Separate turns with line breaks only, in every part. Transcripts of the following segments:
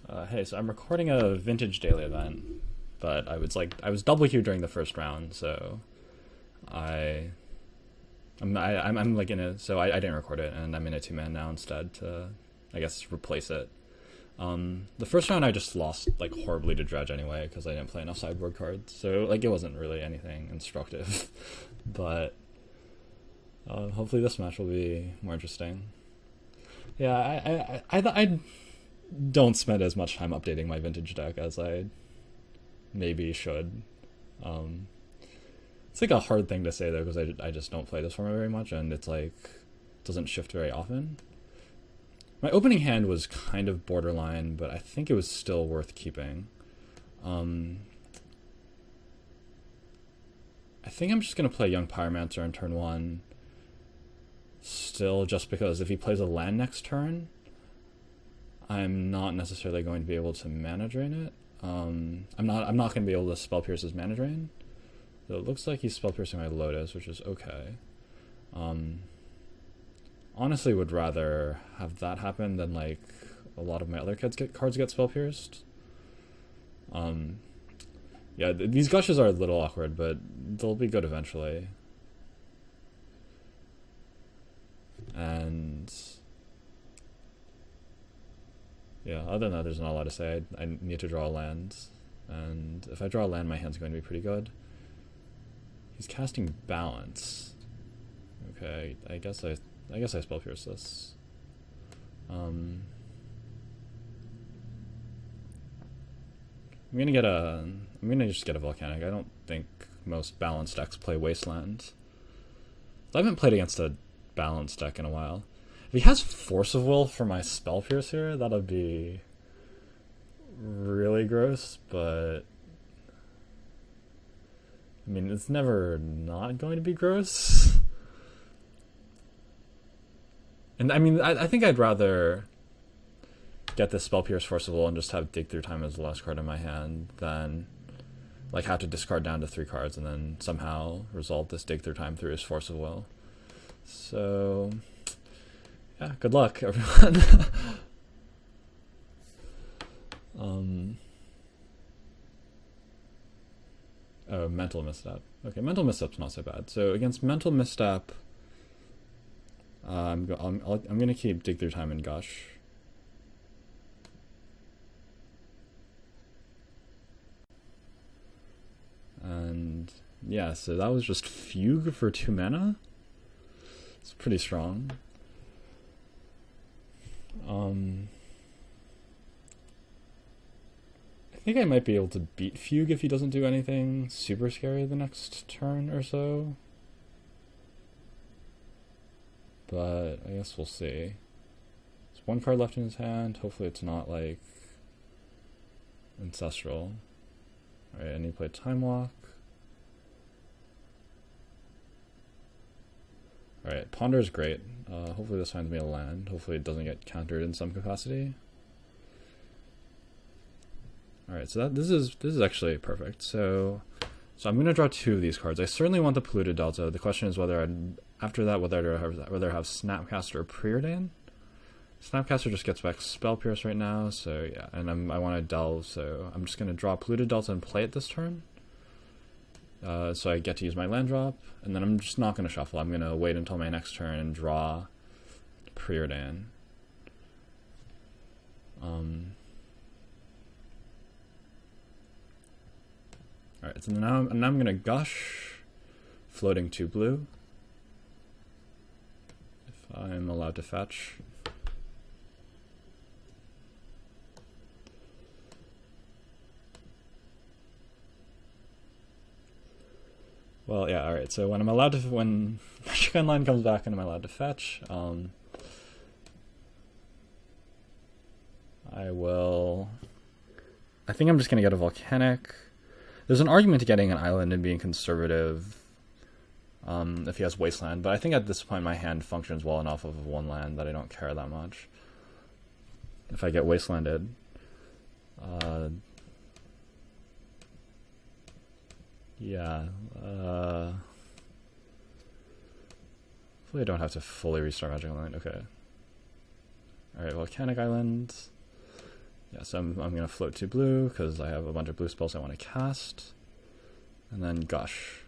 Hey, so I'm recording a vintage daily event, but I was double queued during the first round, so I I'm like in a so I didn't record it, and I'm in a two-man now instead to I guess replace it. The first round I just lost like horribly to Dredge anyway because I didn't play enough sideboard cards, so like it wasn't really anything instructive, but hopefully this match will be more interesting. Yeah, I don't spend as much time updating my vintage deck as I maybe should. Um, it's like a hard thing to say though because I just don't play this format very much and it's like doesn't shift very often. My opening hand was kind of borderline, but I think it was still worth keeping. Um, I think I'm just gonna play Young Pyromancer on turn one. Still, just because if he plays a land next turn, I'm not necessarily going to be able to mana drain it. I'm not going to be able to spell pierce his mana drain. So it looks like he's spell piercing my Lotus, which is okay. Um, Honestly, would rather have that happen than like a lot of my other cards get spell pierced. Um, yeah, these gushes are a little awkward, but they'll be good eventually. And yeah, other than that, there's not a lot to say. I need to draw a land, and if I draw a land, my hand's going to be pretty good. He's casting Balance. Okay, I guess I spell pierce this. I'm gonna just get a Volcanic. I don't think most balanced decks play Wasteland. I haven't played against a balanced deck in a while. If he has Force of Will for my spell pierce here, that'll be really gross, but I mean, it's never not going to be gross. And I mean, I think I'd rather get this Spell Pierce Force of Will and just have Dig Through Time as the last card in my hand than like have to discard down to 3 cards and then somehow resolve this Dig Through Time through his Force of Will. So yeah, good luck, everyone. Oh, Mental Misstep. Okay, Mental Misstep's not so bad. So against Mental Misstep, I'm gonna keep Dig Through Time and Gush. And yeah, so that was just Fugue for 2 mana. It's pretty strong. I think I might be able to beat Fugue if he doesn't do anything super scary the next turn or so. But I guess we'll see. There's 1 card left in his hand. Hopefully it's not like Ancestral. Alright, I need to play Time Walk. Alright, Ponder is great. Hopefully this finds me a land. Hopefully it doesn't get countered in some capacity. Alright, so this is actually perfect. So I'm gonna draw 2 of these cards. I certainly want the Polluted Delta. The question is whether after that whether I have Snapcaster or Preordain. Snapcaster just gets back Spell Pierce right now, so yeah, and I want to delve, so I'm just gonna draw Polluted Delta and play it this turn. So I get to use my land drop, and then I'm just not gonna shuffle. I'm gonna wait until my next turn and draw Preordain. Alright, so now I'm gonna Gush, floating 2 blue. If I'm allowed to fetch. Well, yeah, alright, so when Magic Online comes back and I'm allowed to fetch, I think I'm just gonna get a Volcanic. There's an argument to getting an island and being conservative if he has Wasteland, but I think at this point my hand functions well enough of 1 land that I don't care that much. If I get Wastelanded. Yeah. Hopefully I don't have to fully restart Magic Online. Okay. Alright, Volcanic Island. Yeah, so I'm going to float 2 blue because I have a bunch of blue spells I want to cast. And then Gush.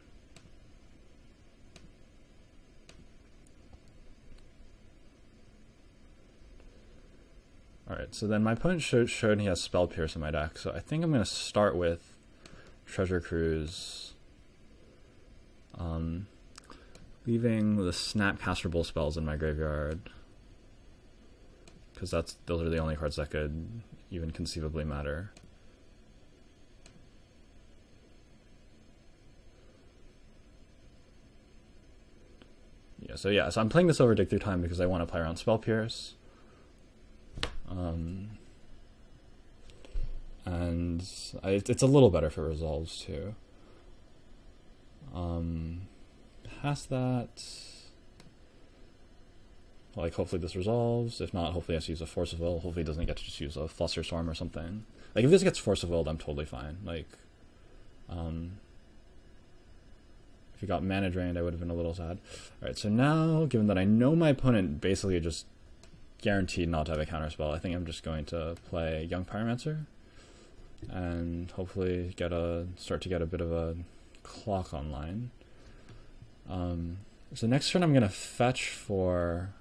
Alright, so then my opponent showed he has Spell Pierce in my deck, so I think I'm going to start with Treasure Cruise. Leaving the Snapcaster Bowl spells in my graveyard. Because those are the only cards that could even conceivably matter. So I'm playing this over Dig Through Time because I want to play around Spell Pierce. And it's a little better for resolves too. Past that, like, hopefully this resolves. If not, hopefully he has to use a Force of Will. Hopefully he doesn't get to just use a Flusterstorm or something. Like, if this gets Force of Willed, I'm totally fine. Like, if he got mana drained, I would have been a little sad. Alright, so now, given that I know my opponent basically just guaranteed not to have a counterspell, I think I'm just going to play Young Pyromancer and hopefully start to get a bit of a clock online. So next turn I'm going to fetch for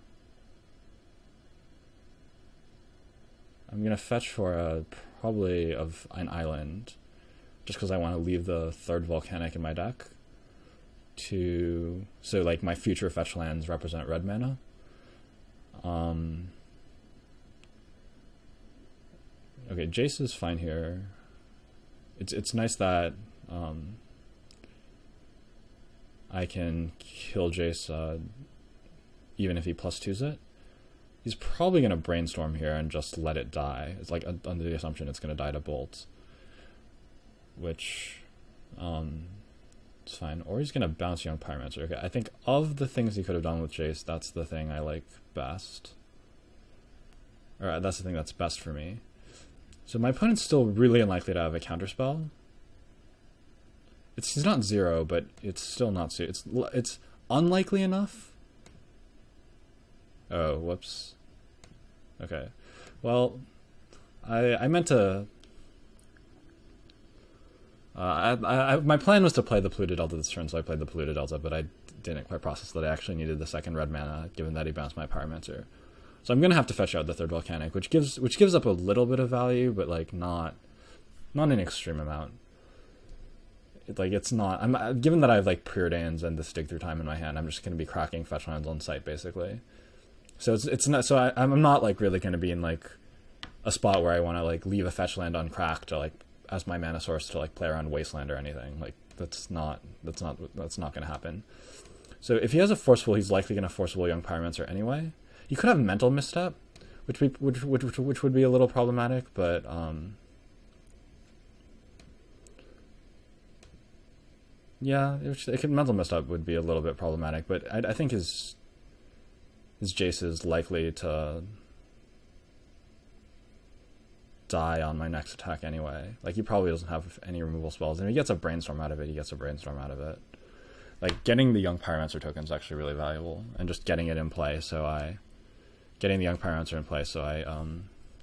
probably of an island, just because I want to leave the 3rd Volcanic in my deck so like my future fetch lands represent red mana. Okay, Jace is fine here. It's nice that I can kill Jace even if he +2s it. He's probably going to Brainstorm here and just let it die. It's like under the assumption it's going to die to Bolt, which it's fine. Or he's going to bounce Young Pyromancer. Okay, I think of the things he could have done with Jace, that's the thing I like best. Or that's the thing that's best for me. So my opponent's still really unlikely to have a counterspell. He's not 0, but it's still not so. It's unlikely enough. Oh, whoops. Okay. Well, I meant to. My plan was to play the Polluted Delta this turn, so I played the Polluted Delta, but I didn't quite process that I actually needed the 2nd red mana, given that he bounced my Pyromancer. So I'm gonna have to fetch out the 3rd Volcanic, which gives up a little bit of value, but like not an extreme amount. It's not. Given that I have like Preordains and this Dig Through Time in my hand, I'm just gonna be cracking fetch lands on site basically. So it's not. So I'm not like really gonna be in like a spot where I want to like leave a fetch land uncracked to like as my mana source to like play around Wasteland or anything. Like that's not gonna happen. So if he has a Forceful, he's likely gonna Forceful Young Pyromancer anyway. You could have Mental Misstep, which would be a little problematic, but yeah, Mental Misstep would be a little bit problematic. But I think his Jace is likely to die on my next attack anyway. Like, he probably doesn't have any removal spells, and if he gets a Brainstorm out of it, he gets a Brainstorm out of it. Like, getting the Young Pyromancer token is actually really valuable, and just getting it in play, getting the Young Pyromancer in play so I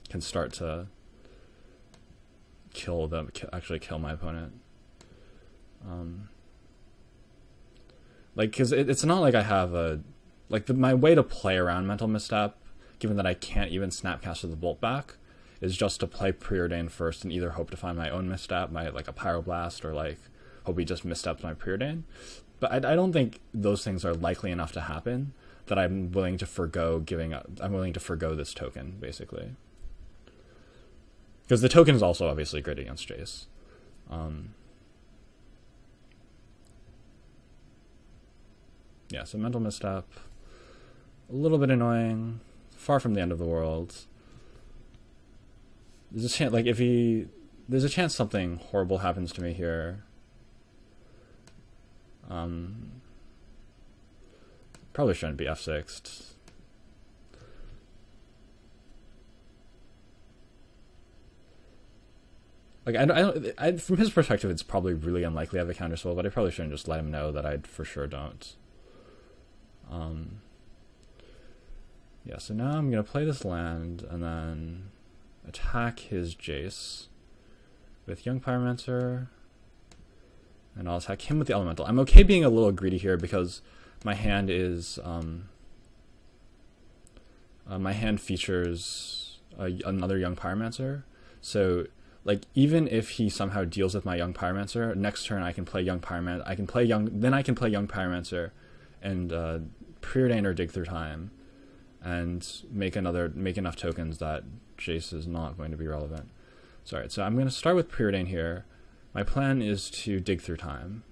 can start to actually kill my opponent. Like, because it's not like I have my way to play around Mental Misstep, given that I can't even Snapcaster the Bolt back, is just to play Preordain first and either hope to find my own Misstep, like a Pyroblast, or like hope he just missteps my Preordain. But I don't think those things are likely enough to happen that I'm willing to forgo this token, basically. Because the token is also obviously great against Jace. Yeah, so Mental Misstep, a little bit annoying, far from the end of the world. There's a chance, there's a chance something horrible happens to me here. Probably shouldn't be F6'd. Like, I from his perspective, it's probably really unlikely I have a counterspell, but I probably shouldn't just let him know that I for sure don't. Yeah, so now I'm going to play this land, and then attack his Jace with Young Pyromancer, and I'll attack him with the Elemental. I'm okay being a little greedy here because my hand is my hand features another Young Pyromancer, so like even if he somehow deals with my Young Pyromancer, next turn I can play Young Pyromancer. I can play Young Pyromancer, and Preordain or Dig Through Time, and make enough tokens that Jace is not going to be relevant. So, alright, so I'm going to start with Preordain here. My plan is to Dig Through Time.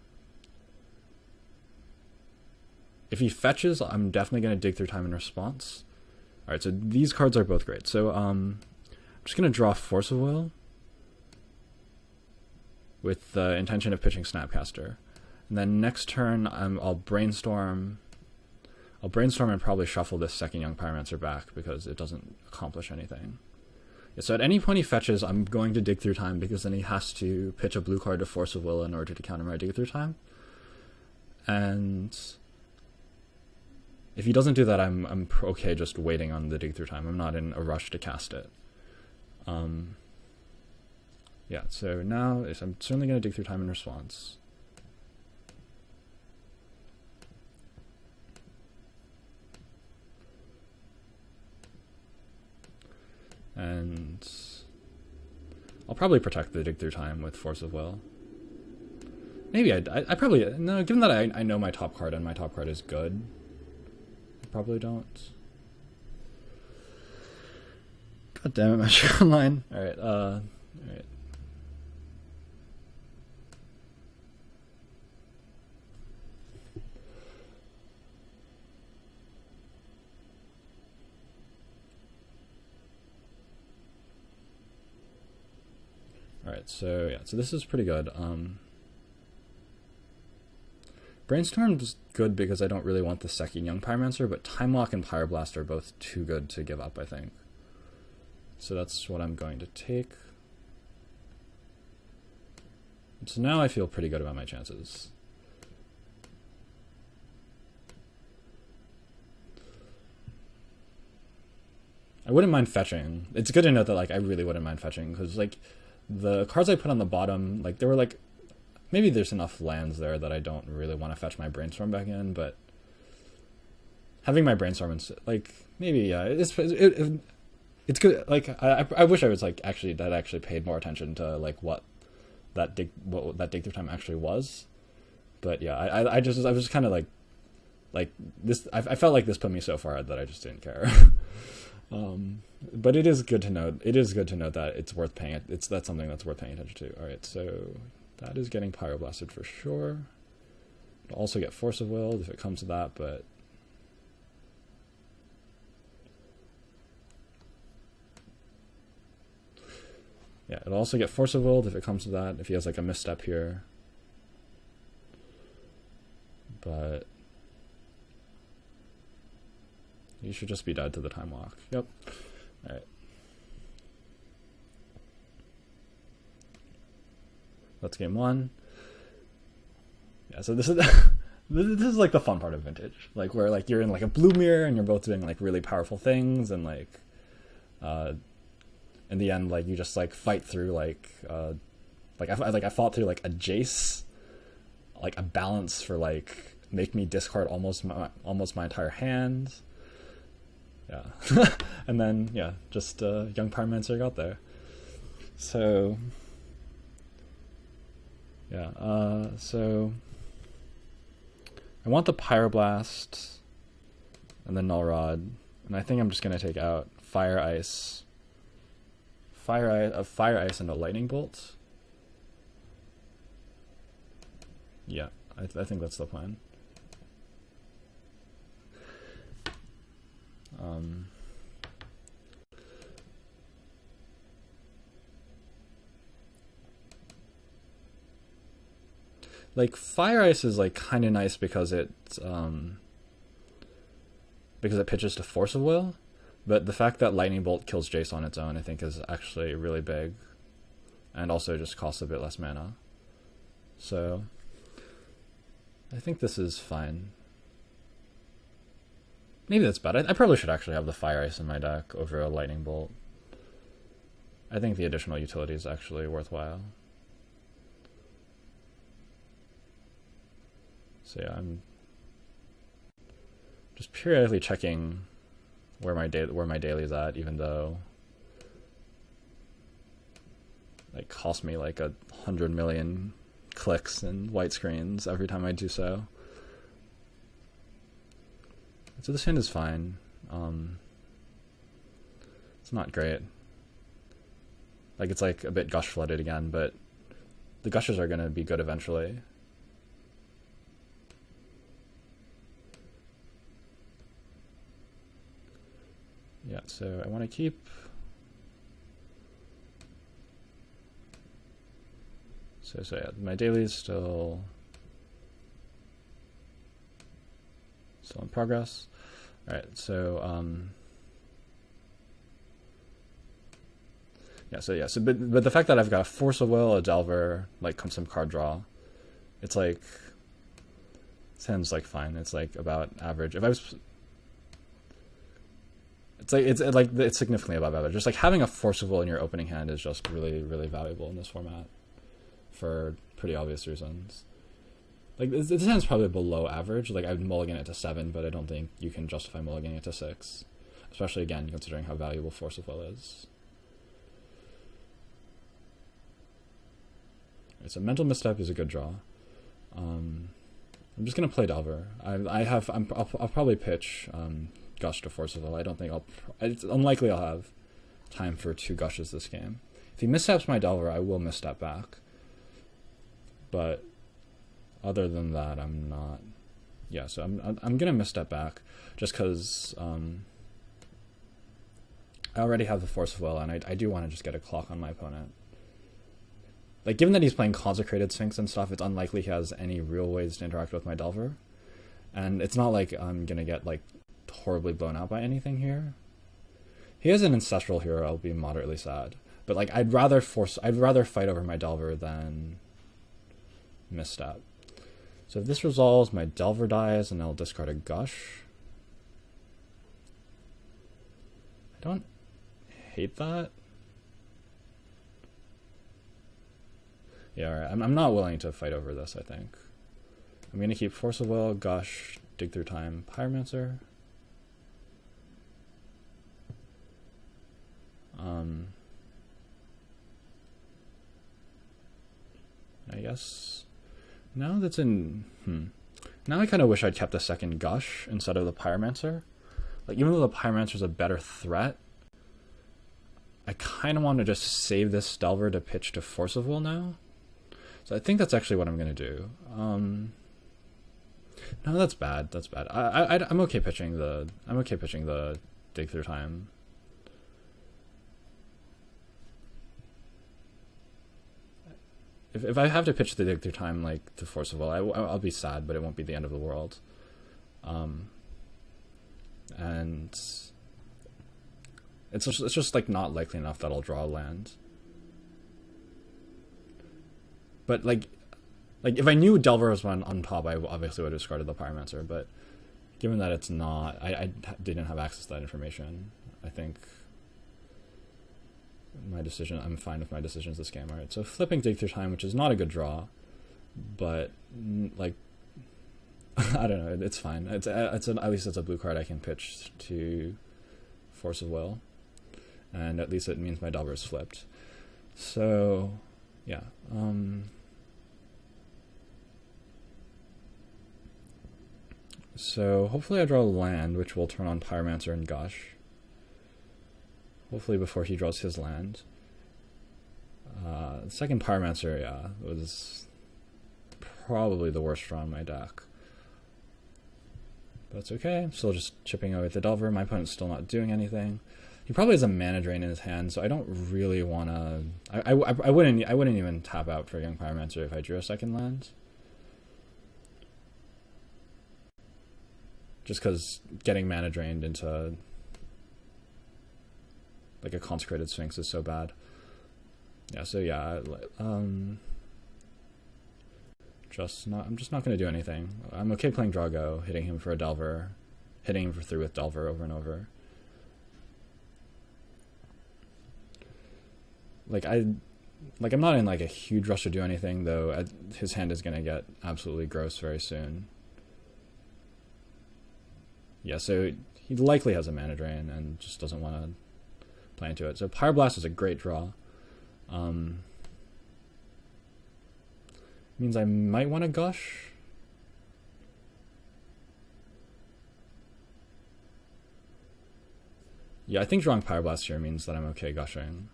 If he fetches, I'm definitely going to Dig Through Time in response. Alright, so these cards are both great. So I'm just going to draw Force of Will with the intention of pitching Snapcaster. And then next turn, I'll Brainstorm. I'll Brainstorm and probably shuffle this second Young Pyromancer back because it doesn't accomplish anything. Yeah, so at any point he fetches, I'm going to Dig Through Time because then he has to pitch a blue card to Force of Will in order to counter my Dig Through Time. And if he doesn't do that, I'm okay just waiting on the Dig Through Time. I'm not in a rush to cast it. Yeah, so now I'm certainly going to Dig Through Time in response. And I'll probably protect the Dig Through Time with Force of Will. Maybe I probably, no, given that I know my top card and my top card is good, I probably don't. God damn it, Magic Online. Alright, alright. Alright, so yeah, so this is pretty good. Brainstorm's good because I don't really want the second Young Pyromancer, but Time Lock and Pyroblast are both too good to give up, I think. So that's what I'm going to take. So now I feel pretty good about my chances. I wouldn't mind fetching. It's good to note that like I really wouldn't mind fetching because like the cards I put on the bottom, like there were like maybe there's enough lands there that I don't really want to fetch my Brainstorm back in, but having my Brainstorm maybe yeah, it's good. Like I wish I was like actually paid more attention to like what that Dig Through Time actually was, but yeah, I was just kind of like this. I felt like this put me so far that I just didn't care. But it is good to note. It is good to note that it's worth paying. That's something that's worth paying attention to. All right, so that is getting Pyroblasted for sure. It'll also get Force of Will if it comes to that, but yeah, it'll also get Force of Will if it comes to that. If he has like a misstep here, but you should just be dead to the Time Lock. Yep. All right. That's game one. Yeah, so this is this is like the fun part of Vintage, like where like you're in like a blue mirror and you're both doing like really powerful things, and like in the end like you just like fight through like I fought through like a Jace, like a balance for like make me discard almost my entire hand. Yeah. And then yeah, just Young Pyromancer got there. So yeah, so I want the Pyroblast and the Null Rod, and I think I'm just gonna take out Fire Ice, and a Lightning Bolt. Yeah, I think that's the plan. Like Fire Ice is like kind of nice because it pitches to Force of Will, but the fact that Lightning Bolt kills Jace on its own I think is actually really big, and also just costs a bit less mana. So I think this is fine. Maybe that's bad. I probably should actually have the Fire Ice in my deck over a Lightning Bolt. I think the additional utility is actually worthwhile. So yeah, I'm just periodically checking where my daily is at, even though it costs me like 100 million clicks and white screens every time I do so. So this hand is fine. It's not great. Like, it's like a bit gush flooded again, but the gushes are gonna be good eventually. Yeah, so I want to keep. So yeah, my daily is still in progress. All right, so but the fact that I've got a Force of Will, a Delver, like some card draw, it's like this hand's like fine. It's like about average. If I was, it's significantly above average. Just like having a Force of Will in your opening hand is just really, really valuable in this format for pretty obvious reasons. Like, this hand's probably below average. Like, I'd mulligan it to 7, but I don't think you can justify mulliganing it to 6. Especially, again, considering how valuable Force of Will is. Right, so Mental Misstep is a good draw. I'm just going to play Delver. I'll probably pitch Gush to Force of Will. I don't think it's unlikely I'll have time for 2 Gushes this game. If he missteps my Delver, I will misstep back. But other than that, I'm not. Yeah, so I'm gonna misstep back just because I already have the Force of Will, and I do want to just get a clock on my opponent. Like, given that he's playing Consecrated Sphinx and stuff, it's unlikely he has any real ways to interact with my Delver, and it's not like I'm gonna get like horribly blown out by anything here. He has an Ancestral Hero. I'll be moderately sad, but like I'd rather fight over my Delver than misstep. So if this resolves, my Delver dies, and I'll discard a Gush. I don't hate that. Yeah, alright. I'm not willing to fight over this, I think. I'm going to keep Force of Will, Gush, Dig Through Time, Pyromancer. I guess now that's in now I kind of wish I'd kept the second Gush instead of the Pyromancer. Like, even though the Pyromancer's a better threat, I kind of want to just save this Delver to pitch to Force of Will now. So I think that's actually what I'm going to do. No, that's bad. That's bad. I'm okay pitching the Dig Through Time. If I have to pitch the Dig Through Time like to Force of Will, I'll be sad, but it won't be the end of the world. And it's just like not likely enough that I'll draw a land. But like if I knew Delver was on top, I obviously would have discarded the Pyromancer. But given that it's not, I didn't have access to that information. I think I'm fine with my decisions this game. All right, so flipping Dig Through Time, which is not a good draw, but like I don't know, it's fine. At least it's a blue card I can pitch to Force of Will, and at least it means my Delver is flipped. So yeah. So hopefully I draw a land, which will turn on Pyromancer and Gush. Hopefully before he draws his land. The second Pyromancer, yeah, was probably the worst draw in my deck. But it's okay. I'm still just chipping away at the Delver. My opponent's still not doing anything. He probably has a mana drain in his hand, so I don't really want to. I wouldn't even tap out for Young Pyromancer if I drew a second land. Just because getting mana drained into like a Consecrated Sphinx is so bad. Yeah, so yeah, I'm just not going to do anything. I'm okay playing Drago, hitting him for a Delver, hitting him through with Delver over and over. like I'm not in like a huge rush to do anything though. His hand is gonna get absolutely gross very soon. Yeah, so he likely has a Mana Drain and just doesn't want to play into it. So Pyroblast is a great draw. Means I might want to Gush. Yeah, I think drawing Pyroblast here means that I'm okay gushing.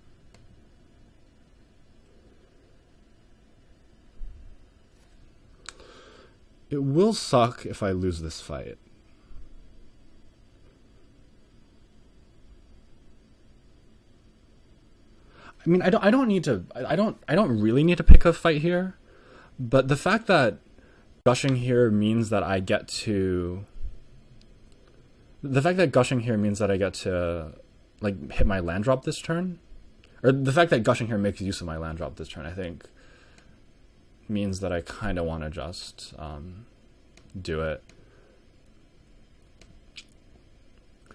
It will suck if I lose this fight. I mean, I don't need to. I don't really need to pick a fight here, but the fact that gushing here means that I get to. The fact that gushing here means that I get to, like, hit my land drop this turn, or the fact that gushing here makes use of my land drop this turn, I think, means that I kind of want to just do it.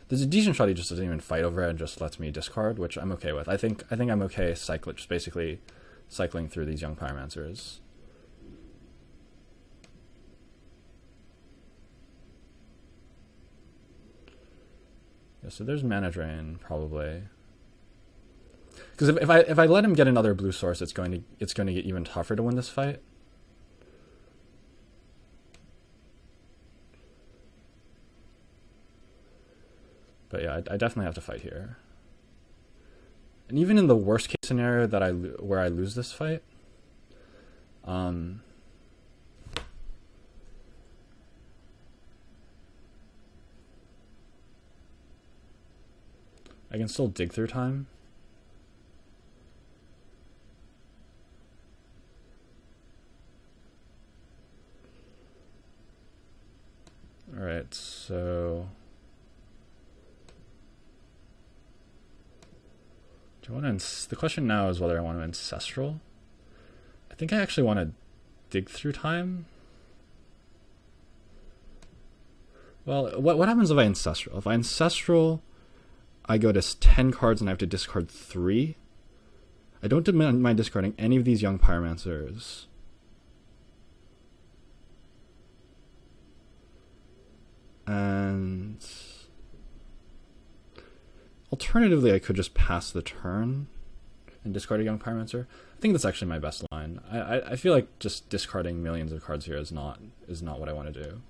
There's a decent shot he just doesn't even fight over it and just lets me discard, which I'm okay with. I think I'm okay just basically cycling through these young Pyromancers. Yeah, so there's Mana Drain probably. Because if I let him get another blue source, it's going to get even tougher to win this fight. But yeah, I definitely have to fight here. And even in the worst case scenario where I lose this fight, I can still dig through time. Alright, so do I want to? The question now is whether I want to Ancestral. I think I actually want to dig through time. Well, what happens if I Ancestral? If I Ancestral, I go to 10 cards and I have to discard 3. I don't mind discarding any of these young Pyromancers. And alternatively, I could just pass the turn and discard a young Pyromancer. I think that's actually my best line. I feel like just discarding millions of cards here is not what I want to do.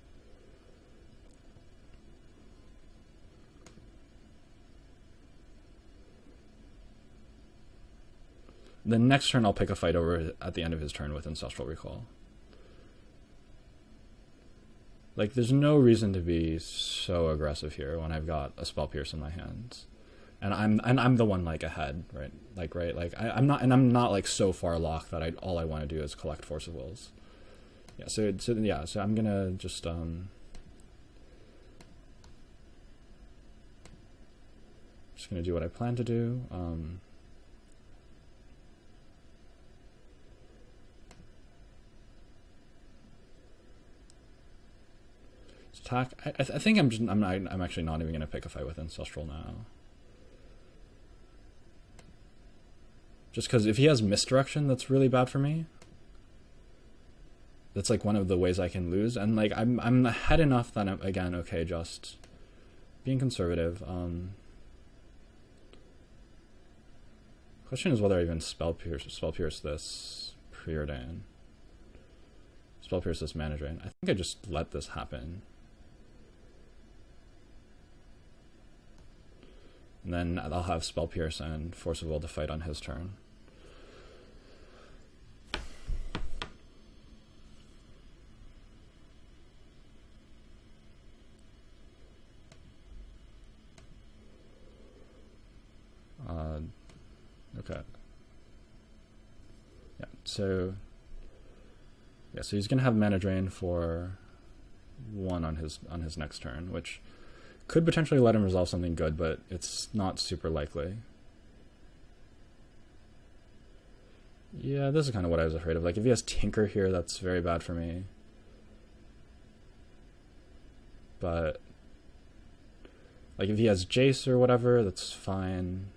The next turn I'll pick a fight over at the end of his turn with Ancestral Recall. Like, there's no reason to be so aggressive here when I've got a Spell Pierce in my hands. And I'm the one like ahead, right? I'm not like so far locked that all I want to do is collect Force of Wills. Yeah, so I'm gonna just gonna do what I plan to do. Attack. I think I'm actually not even gonna pick a fight with Ancestral now. Just because if he has Misdirection, that's really bad for me. That's like one of the ways I can lose, and like I'm ahead enough that I'm again okay just being conservative. Question is whether I even Spell Pierce this Preordain. Spell Pierce this Mana Drain. I think I just let this happen. And then I'll have Spell Pierce and Force of Will to fight on his turn. Okay. Yeah, so he's gonna have Mana Drain for 1 on his next turn, which could potentially let him resolve something good, but it's not super likely. Yeah, this is kind of what I was afraid of. Like, if he has Tinker here, that's very bad for me. But like, if he has Jace or whatever, that's fine.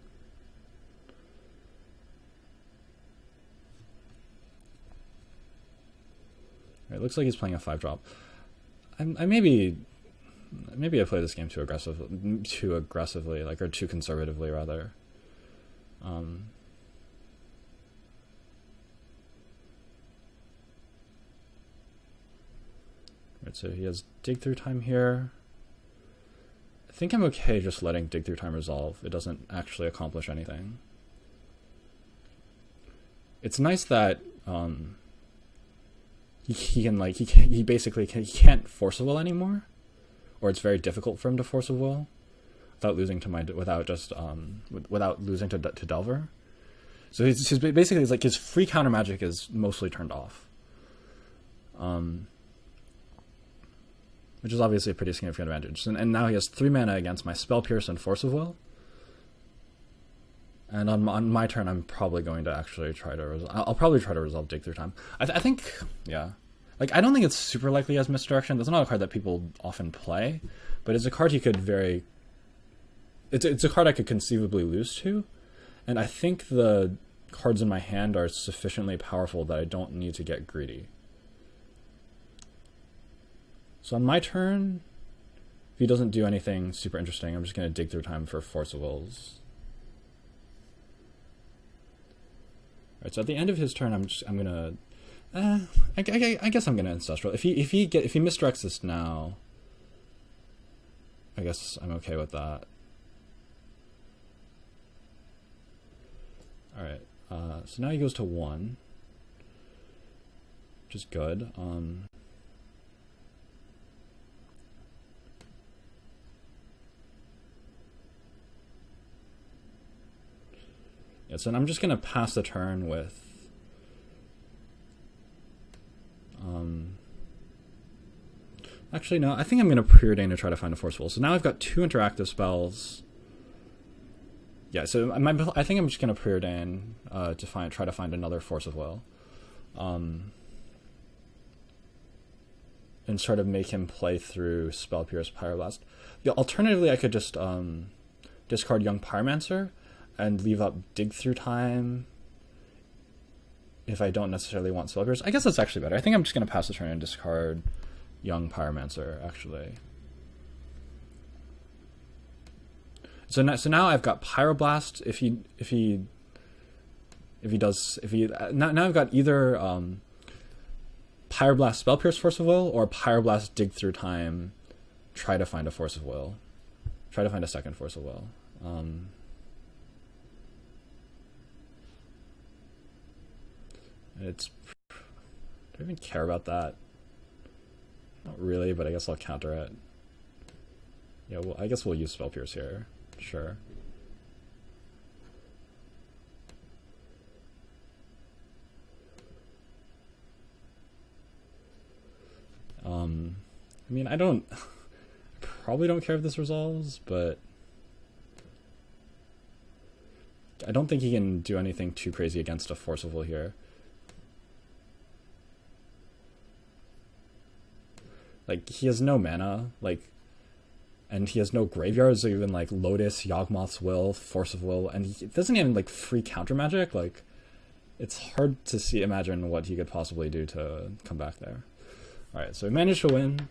It looks like he's playing a 5-drop. I maybe I play this game too aggressively, like, or too conservatively rather. Right, so he has dig through time here. I think I'm okay just letting dig through time resolve. It doesn't actually accomplish anything. It's nice that he basically can't force a will anymore, or it's very difficult for him to force a will without losing to without losing to Delver. So he's basically, it's like his free counter magic is mostly turned off, which is obviously a pretty significant advantage. And now he has 3 mana against my Spell Pierce and Force of Will. And on my turn, I'm probably going to actually try to I'll probably try to resolve Dig Through Time. I think, yeah. Like, I don't think it's super likely as Misdirection. That's not a card that people often play, but it's a card he could it's a card I could conceivably lose to, and I think the cards in my hand are sufficiently powerful that I don't need to get greedy. So on my turn, if he doesn't do anything super interesting, I'm just going to Dig Through Time for Force of Wills. Alright, so at the end of his turn, I'm gonna, I guess I'm gonna Ancestral. If he misdirects this now, I guess I'm okay with that. Alright, so now he goes to 1, which is good. Yeah, so I'm just going to pass the turn with actually, no, I think I'm going to Preordain to try to find a Force Will. So now I've got 2 interactive spells. Yeah, so I think I'm just going to Preordain to try to find another Force of Will. And sort of make him play through Spell Pierce, Pyroblast. Yeah, alternatively, I could just discard Young Pyromancer and leave up Dig Through Time if I don't necessarily want Spell Pierce. I guess that's actually better. I think I'm just going to pass the turn and discard Young Pyromancer, actually. So now I've got Pyroblast. Now I've got either Pyroblast Spell Pierce Force of Will or Pyroblast Dig Through Time, try to find a Force of Will. Try to find a second Force of Will. Do I even care about that? Not really, but I guess I'll counter it. Yeah, well, I guess we'll use Spell Pierce here. Sure. I mean, I probably don't care if this resolves, but I don't think he can do anything too crazy against a Force of Will here. Like, he has no mana, like, and he has no graveyards, so even like Lotus, Yawgmoth's Will, Force of Will, and he doesn't even like free counter magic. Like, it's hard to imagine what he could possibly do to come back there. Alright, so we managed to win.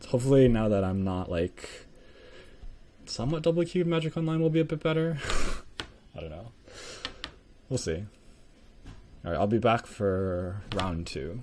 Hopefully now that I'm not like somewhat double queued, Magic Online will be a bit better. I don't know. We'll see. Alright, I'll be back for round 2.